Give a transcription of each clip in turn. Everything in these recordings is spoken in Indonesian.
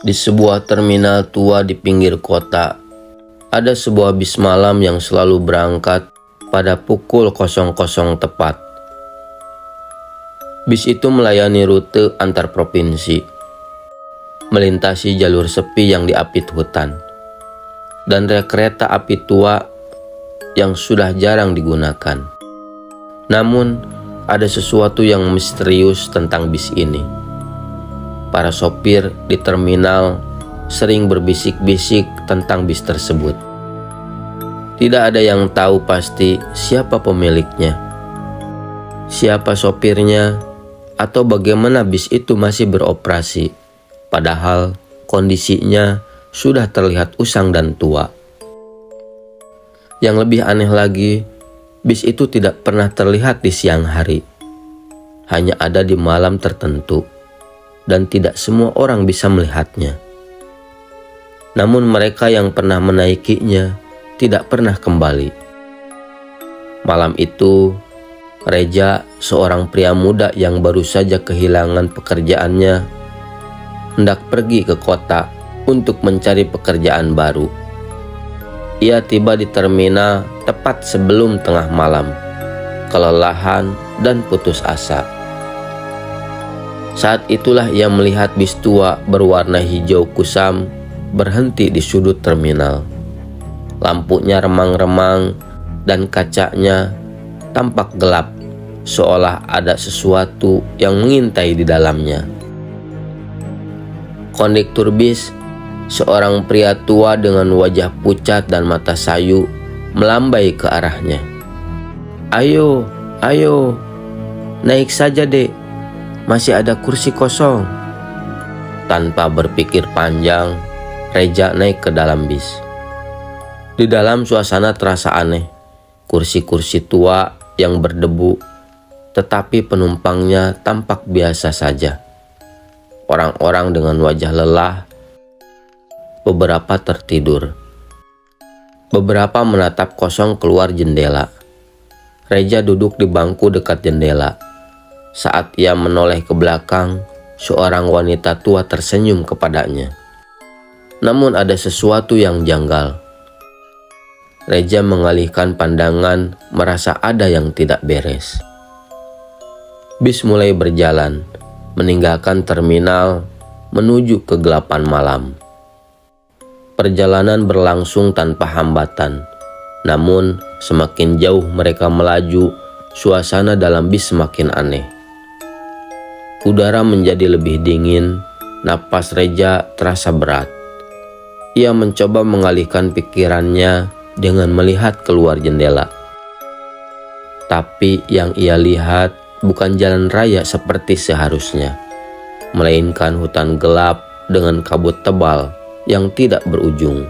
Di sebuah terminal tua di pinggir kota, ada sebuah bis malam yang selalu berangkat pada pukul 00 tepat. Bis itu melayani rute antar provinsi, melintasi jalur sepi yang diapit hutan, dan rel kereta api tua yang sudah jarang digunakan. Namun, ada sesuatu yang misterius tentang bis ini. Para sopir di terminal sering berbisik-bisik tentang bis tersebut. Tidak ada yang tahu pasti siapa pemiliknya, siapa sopirnya, atau bagaimana bis itu masih beroperasi, padahal kondisinya sudah terlihat usang dan tua. Yang lebih aneh lagi, bis itu tidak pernah terlihat di siang hari, hanya ada di malam tertentu, dan tidak semua orang bisa melihatnya. Namun mereka yang pernah menaikinya tidak pernah kembali. Malam itu, Reja, seorang pria muda yang baru saja kehilangan pekerjaannya, hendak pergi ke kota untuk mencari pekerjaan baru. Ia tiba di terminal tepat sebelum tengah malam, kelelahan dan putus asa. Saat itulah ia melihat bis tua berwarna hijau kusam berhenti di sudut terminal. Lampunya remang-remang dan kacanya tampak gelap, seolah ada sesuatu yang mengintai di dalamnya. Kondektur bis, seorang pria tua dengan wajah pucat dan mata sayu, melambai ke arahnya. "Ayo, ayo, naik saja dek, masih ada kursi kosong." Tanpa berpikir panjang, Reja naik ke dalam bis. Di dalam suasana terasa aneh. Kursi-kursi tua yang berdebu, tetapi penumpangnya tampak biasa saja. Orang-orang dengan wajah lelah, beberapa tertidur. Beberapa menatap kosong keluar jendela. Reja duduk di bangku dekat jendela. Saat ia menoleh ke belakang, seorang wanita tua tersenyum kepadanya. Namun ada sesuatu yang janggal. Reja mengalihkan pandangan, merasa ada yang tidak beres. Bis mulai berjalan, meninggalkan terminal, menuju kegelapan malam. Perjalanan berlangsung tanpa hambatan. Namun, semakin jauh mereka melaju, suasana dalam bis semakin aneh. Udara menjadi lebih dingin, napas Reja terasa berat. Ia mencoba mengalihkan pikirannya dengan melihat keluar jendela. Tapi yang ia lihat bukan jalan raya seperti seharusnya, melainkan hutan gelap dengan kabut tebal yang tidak berujung.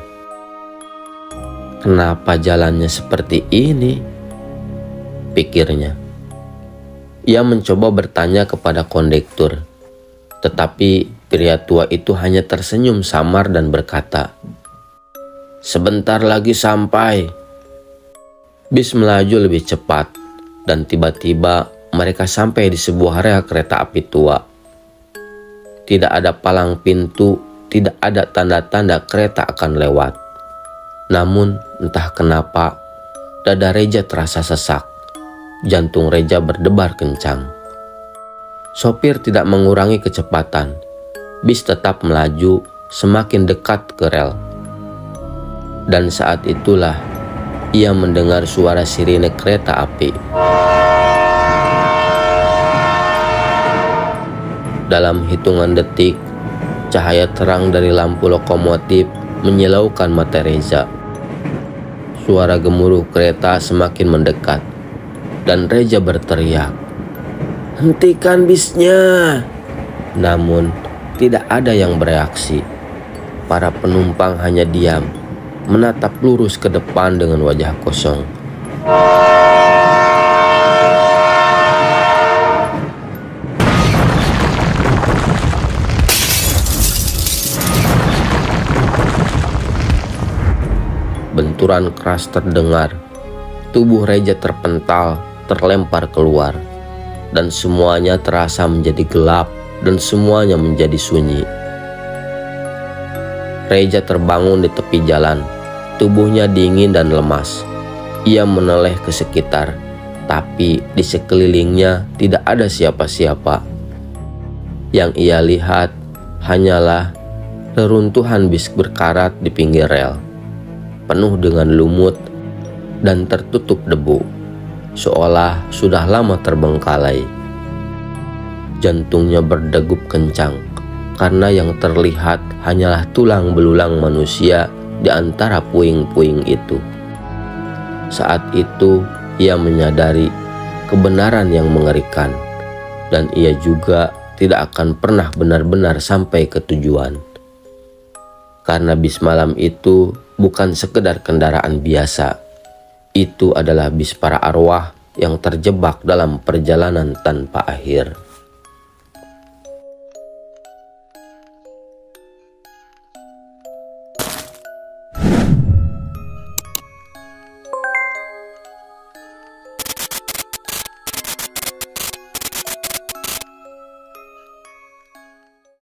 "Kenapa jalannya seperti ini?" pikirnya. Ia mencoba bertanya kepada kondektur, tetapi pria tua itu hanya tersenyum samar dan berkata, "Sebentar lagi sampai." Bis melaju lebih cepat, dan tiba-tiba mereka sampai di sebuah rel kereta api tua. Tidak ada palang pintu, tidak ada tanda-tanda kereta akan lewat. Namun entah kenapa, dada Reja terasa sesak. Jantung Reja berdebar kencang. Sopir tidak mengurangi kecepatan. Bis tetap melaju semakin dekat ke rel. Dan saat itulah ia mendengar suara sirine kereta api. Dalam hitungan detik, cahaya terang dari lampu lokomotif menyilaukan mata Reja. Suara gemuruh kereta semakin mendekat, dan Reja berteriak, "Hentikan bisnya!" Namun tidak ada yang bereaksi. Para penumpang hanya diam, menatap lurus ke depan dengan wajah kosong. Benturan keras terdengar. Tubuh Reja terpental, terlempar keluar, dan semuanya terasa menjadi gelap dan semuanya menjadi sunyi. Reza terbangun di tepi jalan. Tubuhnya dingin dan lemas. Ia menoleh ke sekitar, tapi di sekelilingnya tidak ada siapa-siapa. Yang ia lihat hanyalah reruntuhan bis berkarat di pinggir rel, penuh dengan lumut dan tertutup debu, seolah sudah lama terbengkalai. Jantungnya berdegup kencang, karena yang terlihat hanyalah tulang belulang manusia di antara puing-puing itu. Saat itu ia menyadari kebenaran yang mengerikan, dan ia juga tidak akan pernah benar-benar sampai ke tujuan. Karena bis malam itu bukan sekedar kendaraan biasa. Itu adalah bis para arwah yang terjebak dalam perjalanan tanpa akhir.